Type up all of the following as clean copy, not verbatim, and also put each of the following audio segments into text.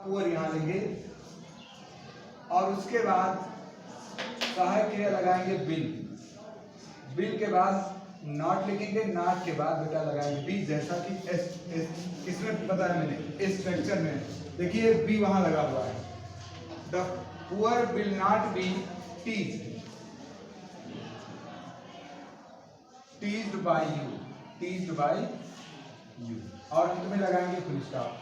Poor यहाँ लेंगे और उसके बाद सहायक क्रिया लगाएंगे बिल। बिल के बाद नॉट लिखेंगे, नॉट के बाद बेटा लगाएंगे बी, जैसा कि इसमें बताया मैंने स्ट्रक्चर में। देखिए बी वहां लगा हुआ है। The poor will not be teased by you और अंत में लगाएंगे फुल स्टॉप।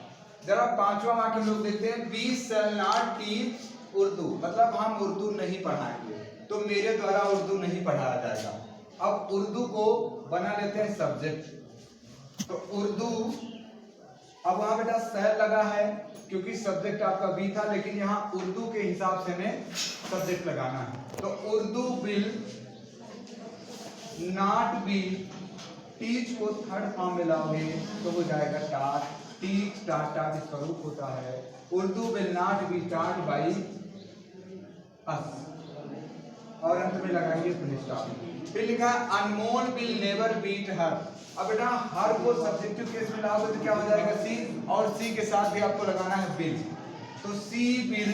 जरा पांचवा वाक्य हम लोग देखते हैं, we shall not teach Urdu, मतलब हम उर्दू नहीं पढ़ाएंगे, तो मेरे द्वारा उर्दू नहीं पढ़ाया जाएगा। अब उर्दू को बना लेते हैं सब्जेक्ट, तो उर्दू, अब वहां बेटा शैल लगा है क्योंकि सब्जेक्ट आपका बी था, लेकिन यहाँ उर्दू के हिसाब से हमें सब्जेक्ट लगाना है। तो Urdu will not B, teach को थर्ड फॉर्म में लाओगे तो हो जाएगा टाट, टीच टाट, टाट इसका रूप होता है। उर्दू विल नॉट बी टाट बाई अस और अंत में लगाएंगे फुल स्टॉप। फिर लिखा अनमोल विल नेवर बीट हर। अब बेटा हर को सब्जेक्टिव केस में लाओगे तो क्या हो जाएगा सी, और सी के साथ भी आपको लगाना है विल, तो she will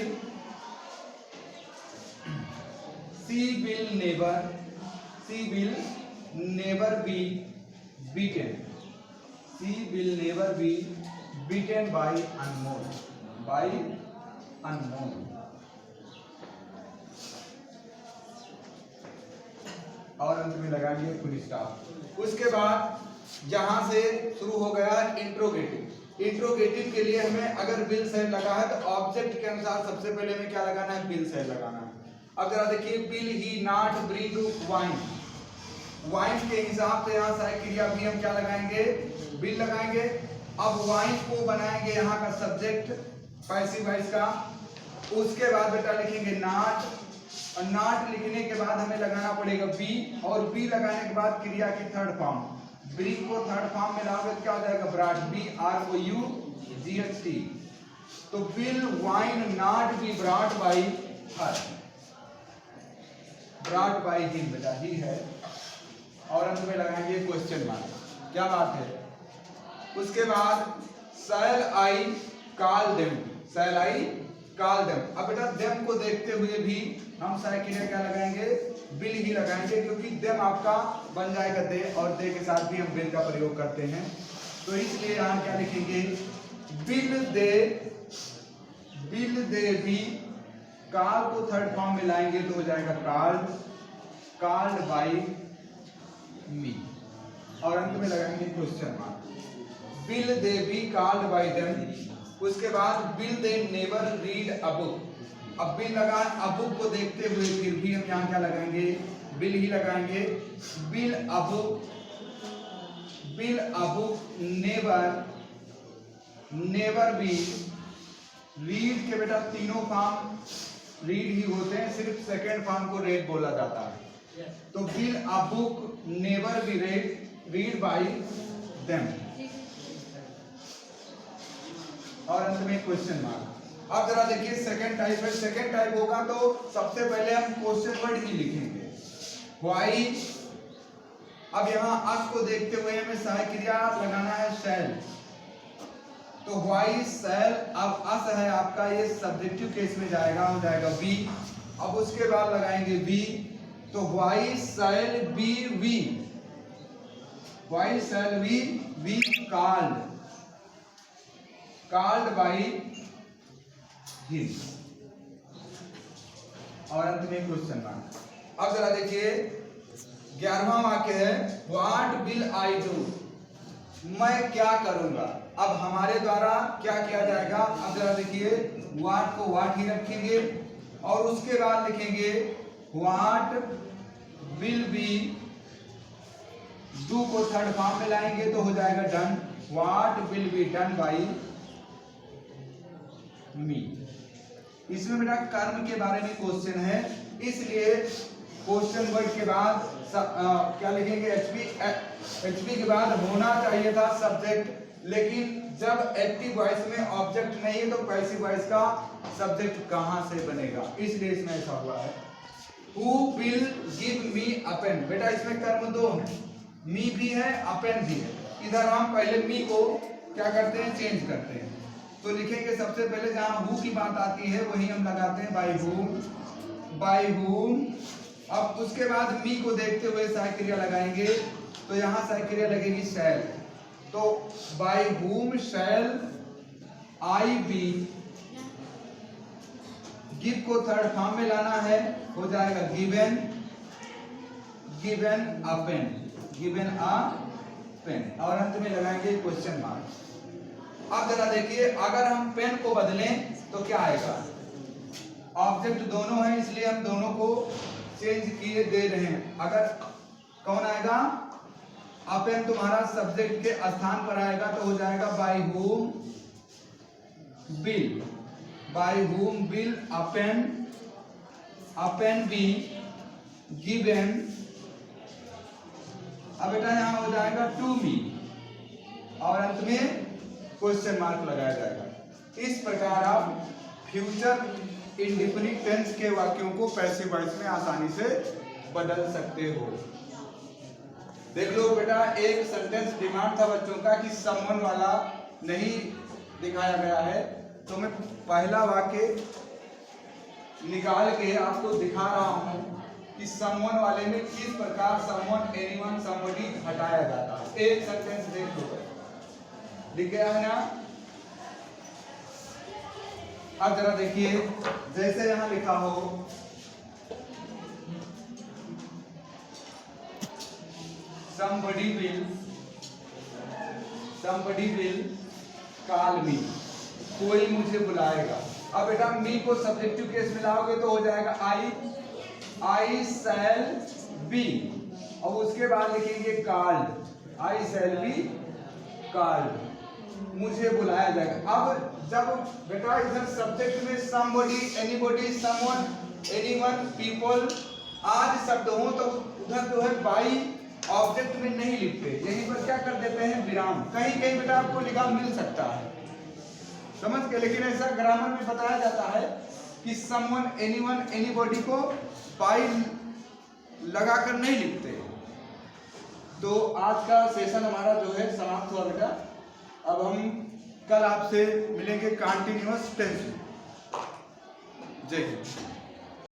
never be beaten, she will never be beaten by Anmol. और अंत में लगाएंगे फुल स्टॉप। उसके बाद यहां से शुरू हो गया इंट्रोगेटिव। इंट्रोगेटिव के लिए हमें अगर विल शैल लगा है तो ऑब्जेक्ट के अनुसार सबसे पहले हमें क्या लगाना है, विल शैल लगाना है। अब जरा देखिए, will he not bring wine, wine के हिसाब से यहाँ सहायक क्रिया भी हम क्या लगाएंगे, विल लगाएंगे। अब वाइन को बनाएंगे यहाँ का सब्जेक्ट पैसिव वॉइस का। उसके बाद बेटा लिखेंगे नॉट, और नॉट लिखने के बाद हमें लगाना पड़ेगा बी, और बी लगाने के बाद क्रिया की थर्ड फॉर्म, ब्रिंग को थर्ड फॉर्म में लाओगे तो क्या हो जाएगा, ब्रॉट, BROUGHT। तो will wine not be brought by her, brought by him, बेटा ही है। और अंत में लगाएंगे क्वेश्चन मार्क, क्या बात है। उसके बाद shall I call them, shall I call them. अब बेटा देम को देखते हुए भी हम सहायक क्रिया क्या लगाएंगे, विल ही लगाएंगे, क्योंकि देम आपका बन जाएगा दे, और दे के साथ भी हम विल का प्रयोग करते हैं। तो इसलिए यहाँ क्या लिखेंगे, विल दे भी, कॉल को थर्ड फॉर्म में लाएंगे तो हो जाएगा कॉल्ड बाई मी, और अंत में लगाएंगे question mark. Will they be called by them. उसके बाद will they never read a book. अब विल लगा, अ बुक को देखते हुए फिर भी हम यहाँ क्या लगाएंगे, विल ही लगाएंगे। Will a book never be, read के बेटा तीनों फॉर्म रीड ही होते हैं, सिर्फ सेकेंड फॉर्म को रेड बोला जाता है। तो will a book never be read by them, और अंत में क्वेश्चन मार्क। अब जरा देखिए सेकंड टाइप है, सेकंड टाइप होगा तो सबसे पहले हम क्वेश्चन वर्ड ही लिखेंगे, व्हाई। अब यहाँ अस को देखते हुए हमें सहायक क्रिया लगाना है शैल, तो व्हाई शैल, अब अस है आपका, ये सब्जेक्टिव केस में जाएगा, हो जाएगा बी। अब उसके बाद लगाएंगे बी, तो why shall be we, why shall we called by him, और अंत में क्वेश्चन मार्क। अब जरा देखिए 11वां वाक्य है, व्हाट विल आई डू, मैं क्या करूंगा। अब हमारे द्वारा क्या किया जाएगा, अब जरा देखिए, व्हाट को व्हाट ही रखेंगे, और उसके बाद लिखेंगे व्हाट विल बी, डू को थर्ड फॉर्म में लाएंगे तो हो जाएगा done, what will be done by me. इसमें बेटा कर्म के बारे में क्वेश्चन है, इसलिए क्वेश्चन वर्ड के बाद क्या लिखेंगे, एचपी के बाद होना चाहिए था सब्जेक्ट, लेकिन जब एक्टिव वॉइस में ऑब्जेक्ट नहीं है तो पैसिव वॉइस का सब्जेक्ट कहां से बनेगा, इसलिए इसमें ऐसा हुआ है। Who will give me a pen, बेटा इसमें कर्म दो है, मी भी है अपेन भी है। इधर हम पहले मी को क्या करते हैं, चेंज करते हैं, तो लिखेंगे सबसे पहले जहां हु की बात आती है वही हम लगाते हैं बाय हुम। अब उसके बाद मी को देखते हुए सहायक क्रिया लगाएंगे, तो यहाँ सहायक क्रिया लगेगी शैल। तो by whom shall I be, give को थर्ड फॉर्म में लाना है, हो जाएगा गिवन अ पेन, और अंत में लगाएंगे क्वेश्चन मार्क। अब जरा देखिए, अगर हम पेन को बदलें तो क्या आएगा? ऑब्जेक्ट दोनों हैं इसलिए हम दोनों को चेंज किए दे रहे हैं। अगर कौन आएगा? अपेन तुम्हारा सब्जेक्ट के स्थान पर आएगा तो हो जाएगा by whom bill open be given. अब बेटा यहाँ हो जाएगा टू मी, और अंत में क्वेश्चन मार्क लगाया जाएगा। इस प्रकार आप फ्यूचर इंडेफिनिट टेंस के वाक्यों को पैसिव वॉइस में आसानी से बदल सकते हो। देख लो बेटा, एक सेंटेंस डिमांड था बच्चों का कि समवन वाला नहीं दिखाया गया है, तो मैं पहला वाक्य निकाल के आपको दिखा रहा हूं कि समवन वाले में किस प्रकार समवन, एनीवन, समबडी हटाया जाता है। एक सेंटेंस देख लो, लिख गया है ना? अब जरा देखिए, जैसे यहां लिखा हो somebody will call me, कोई मुझे बुलाएगा। अब बेटा मी को सब्जेक्टिव केस में लाओगे तो हो जाएगा आई शैल बी, और उसके बाद लिखेंगे called, I shall be called, मुझे बुलाया जाएगा। अब जब बेटा इधर सब्जेक्ट में somebody, anybody, someone, anyone, people आदि शब्द हो तो उधर जो है बाई ऑब्जेक्ट में नहीं लिखते, यहीं पर क्या कर देते हैं? विराम। कहीं कहीं बेटा आपको लिखा मिल सकता है समझ के, लेकिन ऐसा ग्रामर में बताया जाता है कि समवन, एनीवन, एनीबॉडी को बाई लगाकर नहीं लिखते। तो आज का सेशन हमारा जो है समाप्त हुआ बेटा। अब हम कल आपसे मिलेंगे कंटीन्यूअस टेंस में। जय हिंद।